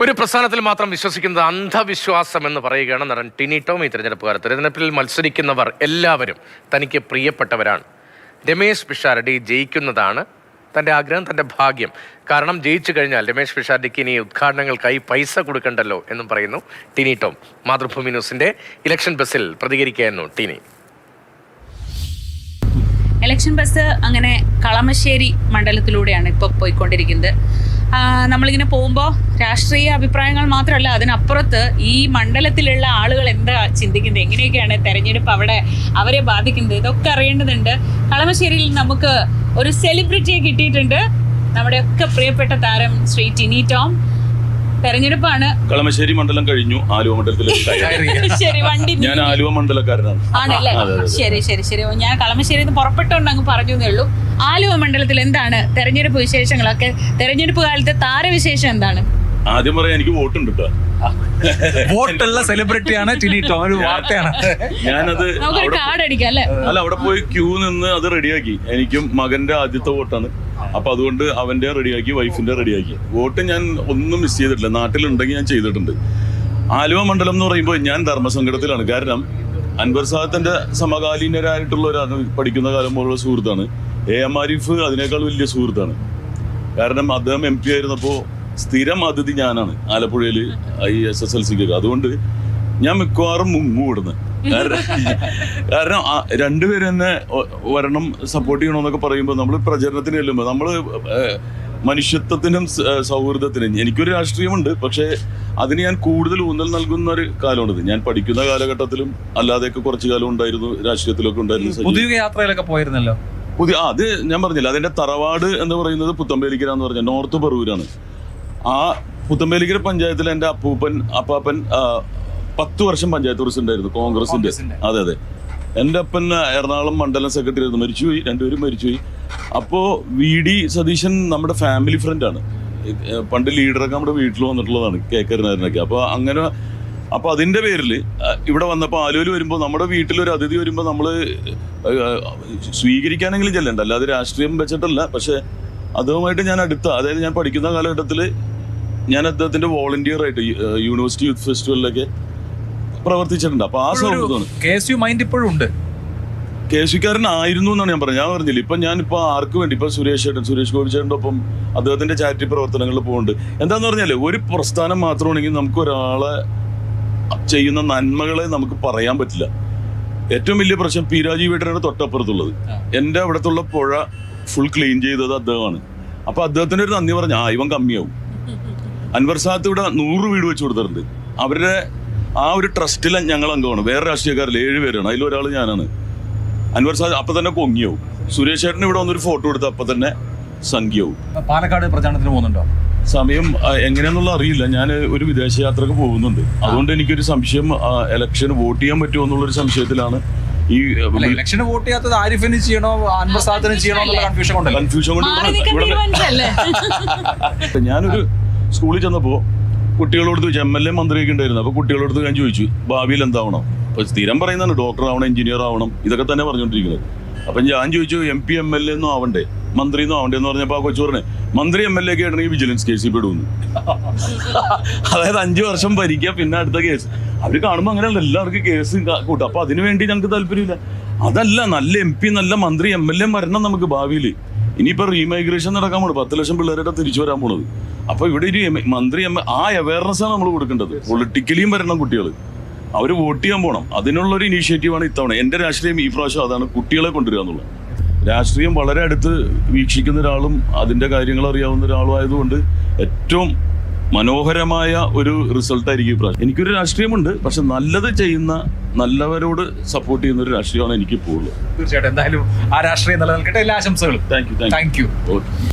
ഒരു പ്രസ്ഥാനത്തിൽ മാത്രം വിശ്വസിക്കുന്നത് അന്ധവിശ്വാസം എന്ന് പറയുകയാണ് നടൻ ടിനി ടോം ഈ തെരഞ്ഞെടുപ്പ് കാലത്ത്. തെരഞ്ഞെടുപ്പിൽ മത്സരിക്കുന്നവർ എല്ലാവരും തനിക്ക് പ്രിയപ്പെട്ടവരാണ്. രമേശ് പിഷാരടി ജയിക്കുന്നതാണ് തൻ്റെ ആഗ്രഹം, തൻ്റെ ഭാഗ്യം. കാരണം ജയിച്ചു കഴിഞ്ഞാൽ രമേശ് പിഷാരടിക്ക് ഇനി ഉദ്ഘാടനങ്ങൾക്കായി പൈസ കൊടുക്കണ്ടല്ലോ എന്നും പറയുന്നു ടിനി ടോം. മാതൃഭൂമി ന്യൂസിൻ്റെ ഇലക്ഷൻ ബസ്സിൽ പ്രതികരിക്കുകയായിരുന്നു ടിനി. ഇലക്ഷൻ ബസ് അങ്ങനെ കളമശ്ശേരി മണ്ഡലത്തിലൂടെയാണ് ഇപ്പോൾ പോയിക്കൊണ്ടിരിക്കുന്നത്. നമ്മളിങ്ങനെ പോകുമ്പോൾ രാഷ്ട്രീയ അഭിപ്രായങ്ങൾ മാത്രമല്ല, അതിനപ്പുറത്ത് ഈ മണ്ഡലത്തിലുള്ള ആളുകൾ എന്താ ചിന്തിക്കുന്നത്, എങ്ങനെയൊക്കെയാണ് തെരഞ്ഞെടുപ്പ് അവിടെ അവരെ ബാധിക്കുന്നത്, ഇതൊക്കെ അറിയേണ്ടതുണ്ട്. കളമശ്ശേരിയിൽ നമുക്ക് ഒരു സെലിബ്രിറ്റിയെ കിട്ടിയിട്ടുണ്ട്, നമ്മുടെയൊക്കെ പ്രിയപ്പെട്ട താരം ശ്രീ ടിനി ടോം. തെരഞ്ഞെടുപ്പാണ്. കളമശ്ശേരി മണ്ഡലം കഴിഞ്ഞു, ആലുവ മണ്ഡലത്തിൽ ഞാൻ ആലുവ മണ്ഡലക്കാരനാണ്. ആണല്ലേ? ശരി ശരി ശരി. ഞാൻ കളമശ്ശേരി പുറപ്പെട്ടോണ്ട് അങ്ങ് പറഞ്ഞേ ഉള്ളൂ. ആലുവ മണ്ഡലത്തിൽ എന്താണ് തെരഞ്ഞെടുപ്പ് വിശേഷങ്ങളൊക്കെ? തെരഞ്ഞെടുപ്പ് കാലത്തെ താരവിശേഷം എന്താണ്? ആദ്യം പറയാം, എനിക്ക് വോട്ടുണ്ട് കേട്ടോ. വോട്ടുള്ള സെലിബ്രിറ്റിയാണ് ടിനി ടോം. ഒരു വാർത്തയാണ്. ഞാനത് കാർഡ് അടിക്കാം അല്ലേ? അല്ല, അവിടെ പോയി ക്യൂ നിന്ന് അത് റെഡിയാക്കി. എനിക്കും മകന്റെ ആദ്യത്തെ വോട്ടാണ്. അപ്പൊ അതുകൊണ്ട് അവന്റെ റെഡിയാക്കി, വൈഫിന്റെ റെഡിയാക്കി. വോട്ട് ഞാൻ ഒന്നും മിസ് ചെയ്തിട്ടില്ല. നാട്ടിലുണ്ടെങ്കിൽ ഞാൻ ചെയ്തിട്ടുണ്ട്. ആലുവ മണ്ഡലം എന്ന് പറയുമ്പോൾ ഞാൻ ധർമ്മസങ്കടത്തിലാണ്. കാരണം അൻവർ സാദത്തിന്റെ സമകാലീനരായിട്ടുള്ള ഒരാൾ പഠിക്കുന്ന കാലം പോലുള്ള സുഹൃത്താണ്. എം ആരിഫ് അതിനേക്കാൾ വലിയ സുഹൃത്താണ്. കാരണം അദ്ദേഹം MP ആയിരുന്നപ്പോൾ സ്ഥിരം അതിഥി ഞാനാണ് ആലപ്പുഴയിൽ SSLCക്ക്. അതുകൊണ്ട് ഞാൻ മിക്കവാറും മുങ്ങിവിടുന്നത്. കാരണം രണ്ടുപേരും തന്നെ വരണം, സപ്പോർട്ട് ചെയ്യണമെന്നൊക്കെ പറയുമ്പോൾ നമ്മൾ പ്രചരണത്തിന് ചെല്ലുമ്പോൾ നമ്മൾ മനുഷ്യത്വത്തിനും സൗഹൃദത്തിനും, എനിക്കൊരു രാഷ്ട്രീയമുണ്ട്, പക്ഷേ അതിന് ഞാൻ കൂടുതൽ ഊന്നൽ നൽകുന്ന ഒരു കാലമാണിത്. ഞാൻ പഠിക്കുന്ന കാലഘട്ടത്തിലും അല്ലാതെയൊക്കെ കുറച്ചു കാലം ഉണ്ടായിരുന്നു, രാഷ്ട്രീയത്തിലൊക്കെ ഉണ്ടായിരുന്നു. പുതിയ യാത്രയിലൊക്കെ പോയിരുന്നല്ലോ. അത് ഞാൻ പറഞ്ഞില്ല, അതിന്റെ തറവാട് എന്ന് പറയുന്നത് പുത്തമ്പേലിക്കര എന്ന് പറഞ്ഞാൽ നോർത്ത് പറവൂരാണ്. ആ പുത്തമ്പേലിക്കര പഞ്ചായത്തിൽ എൻ്റെ അപ്പാപ്പൻ 10 വർഷം പഞ്ചായത്ത് പ്രസിഡന്റായിരുന്നു കോൺഗ്രസിന്റെ. അതെ അതെ. എൻ്റെ അപ്പൻ എറണാകുളം മണ്ഡലം സെക്രട്ടറി ആയിരുന്നു, മരിച്ചുപോയി. രണ്ടുപേരും മരിച്ചുപോയി. അപ്പോൾ VD സതീശൻ നമ്മുടെ ഫാമിലി ഫ്രണ്ടാണ്. പണ്ട് ലീഡറൊക്കെ നമ്മുടെ വീട്ടിൽ വന്നിട്ടുള്ളതാണ്, കേക്കറിനാരനൊക്കെ. അപ്പോൾ അതിൻ്റെ പേരിൽ ഇവിടെ വന്നപ്പോൾ ആലുവയിൽ വരുമ്പോൾ നമ്മുടെ വീട്ടിലൊരു അതിഥി വരുമ്പോൾ നമ്മൾ സ്വീകരിക്കാനെങ്കിലും ചെല്ലണ്ട, അല്ലാതെ രാഷ്ട്രീയം വെച്ചിട്ടല്ല. പക്ഷേ അതുമായിട്ട് ഞാൻ അതായത് ഞാൻ പഠിക്കുന്ന കാലഘട്ടത്തിൽ ഞാൻ അദ്ദേഹത്തിന്റെ വോളണ്ടിയർ ആയിട്ട് യൂണിവേഴ്സിറ്റി യൂത്ത് ഫെസ്റ്റിവലിലൊക്കെ പ്രവർത്തിച്ചിട്ടുണ്ട്. അപ്പൊ ആ സൗഹൃദമാണ്. KSU മൈൻഡ് ഇപ്പോഴും ഉണ്ട്. KSUക്കാരനായിരുന്നു എന്നാണ് ഞാൻ പറഞ്ഞത്. ഞാൻ പറഞ്ഞില്ല, ഇപ്പൊ ആർക്ക് വേണ്ടി ഇപ്പൊ സുരേഷ് ഗോപി ചേട്ടൻ്റെ ഒപ്പം അദ്ദേഹത്തിന്റെ ചാരിറ്റി പ്രവർത്തനങ്ങളിൽ പോകുന്നുണ്ട്. എന്താന്ന് പറഞ്ഞാല് ഒരു പ്രസ്ഥാനം മാത്രമാണെങ്കിൽ നമുക്ക് ഒരാളെ ചെയ്യുന്ന നന്മകളെ നമുക്ക് പറയാൻ പറ്റില്ല. ഏറ്റവും വലിയ പ്രശ്നം P. രാജീവേട്ടനാണ് തൊട്ടപ്പുറത്തുള്ളത്. എൻ്റെ അവിടത്തുള്ള പുഴ ഫുൾ ക്ലീൻ ചെയ്തത് അദ്ദേഹമാണ്. അപ്പൊ അദ്ദേഹത്തിന് ഒരു നന്ദി പറഞ്ഞ ഇവൻ കമ്മിയാവും. അൻവർ സാദത്ത് ഇവിടെ 100 വീട് വെച്ച് കൊടുത്തിട്ടുണ്ട്. അവരുടെ ആ ഒരു ട്രസ്റ്റിൽ ഞങ്ങൾ അംഗമാണ്. വേറെ രാഷ്ട്രീയക്കാരിൽ 7 പേരാണ്, അതിലൊരാൾ ഞാനാണ്. അൻവർ സാദത്ത് അപ്പൊ തന്നെ പൊങ്ങിയാവും. സുരേഷ് ചേട്ടൻ ഇവിടെ വന്നൊരു ഫോട്ടോ എടുത്ത് അപ്പൊ തന്നെ സംഖ്യയാവും. പാലക്കാട് പ്രചാരണത്തിന് പോകുന്നുണ്ടോ? സമയം എങ്ങനെയാന്നുള്ള അറിയില്ല. ഞാൻ ഒരു വിദേശയാത്രക്ക് പോകുന്നുണ്ട്. അതുകൊണ്ട് എനിക്കൊരു സംശയം, ഇലക്ഷന് വോട്ട് ചെയ്യാൻ പറ്റുമോ എന്നുള്ളൊരു സംശയത്തിലാണ്. ഈ ഇലക്ഷന് വോട്ട് ചെയ്യാത്തത് ആരിഫിന് ചെയ്യണോ അൻവർ സാദത്തിന് ചെയ്യണോ എന്നുള്ള കൺഫ്യൂഷൻ കൊണ്ട് ഞാനൊരു സ്കൂളിൽ ചെന്നപ്പോൾ കുട്ടികളോട് ചോദിച്ചു, MLA മന്ത്രിയൊക്കെ ഉണ്ടായിരുന്നു. അപ്പോൾ കുട്ടികളോട് ഞാൻ ചോദിച്ചു, ഭാവിയിൽ എന്താവണം? അപ്പോൾ സ്ഥിരം പറയുന്നതാണ് ഡോക്ടർ ആവണം, എഞ്ചിനീയർ ആവണം, ഇതൊക്കെ തന്നെ പറഞ്ഞുകൊണ്ടിരിക്കുന്നത്. അപ്പം ഞാൻ ചോദിച്ചു, MP MLA ഒന്നും ആവണ്ടേ, മന്ത്രി ഒന്നും ആവണ്ടേ എന്ന് പറഞ്ഞപ്പോൾ ആ കൊച്ചു പറഞ്ഞേ, മന്ത്രി MLA ഒക്കെ ആണെങ്കിൽ വിജിലൻസ് കേസിൽ പെടുന്നു. അതായത് 5 വർഷം ഭരിക്കുക, പിന്നെ അടുത്ത കേസ്. അവർ കാണുമ്പോൾ അങ്ങനെയല്ല, എല്ലാവർക്കും കേസ് കൂട്ടും. അപ്പൊ അതിനു വേണ്ടി ഞങ്ങൾക്ക് താല്പര്യമില്ല. അതല്ല, നല്ല MP, നല്ല മന്ത്രി MLA വരണം നമുക്ക് ഭാവിയിൽ. ഇനിയിപ്പോൾ റീമൈഗ്രേഷൻ നടക്കാൻ പോണത്, 10 ലക്ഷം പിള്ളേരുടെ തിരിച്ചു വരാൻ പോണത്. അപ്പൊ ഇവിടെ ഒരു മന്ത്രി ആ അവയർനെസ്സാണ് നമ്മൾ കൊടുക്കേണ്ടത്. പൊളിറ്റിക്കലിയും വരണം കുട്ടികൾ, അവർ വോട്ട് ചെയ്യാൻ പോകണം. അതിനുള്ളൊരു ഇനീഷ്യേറ്റീവാണ് ഇത്തവണ. എൻ്റെ രാഷ്ട്രീയം ഈ പ്രാവശ്യം അതാണ്, കുട്ടികളെ കൊണ്ടുവരിക എന്നുള്ളത്. രാഷ്ട്രീയം വളരെ അടുത്ത് വീക്ഷിക്കുന്ന ഒരാളും അതിൻ്റെ കാര്യങ്ങൾ അറിയാവുന്ന ഒരാളും ആയതുകൊണ്ട് ഏറ്റവും മനോഹരമായ ഒരു റിസൾട്ടായിരിക്കും ഈ പ്രാവശ്യം. എനിക്കൊരു രാഷ്ട്രീയമുണ്ട്, പക്ഷെ നല്ലത് ചെയ്യുന്ന, നല്ലവരോട് സപ്പോർട്ട് ചെയ്യുന്ന ഒരു രാഷ്ട്രീയമാണ് എനിക്കിപ്പോൾ ഉള്ളത്. തീർച്ചയായിട്ടും എന്തായാലും ആ രാഷ്ട്രീയം നിലനിൽക്കട്ടെ. എല്ലാ ആശംസകളും. Thank you. ഓക്കെ.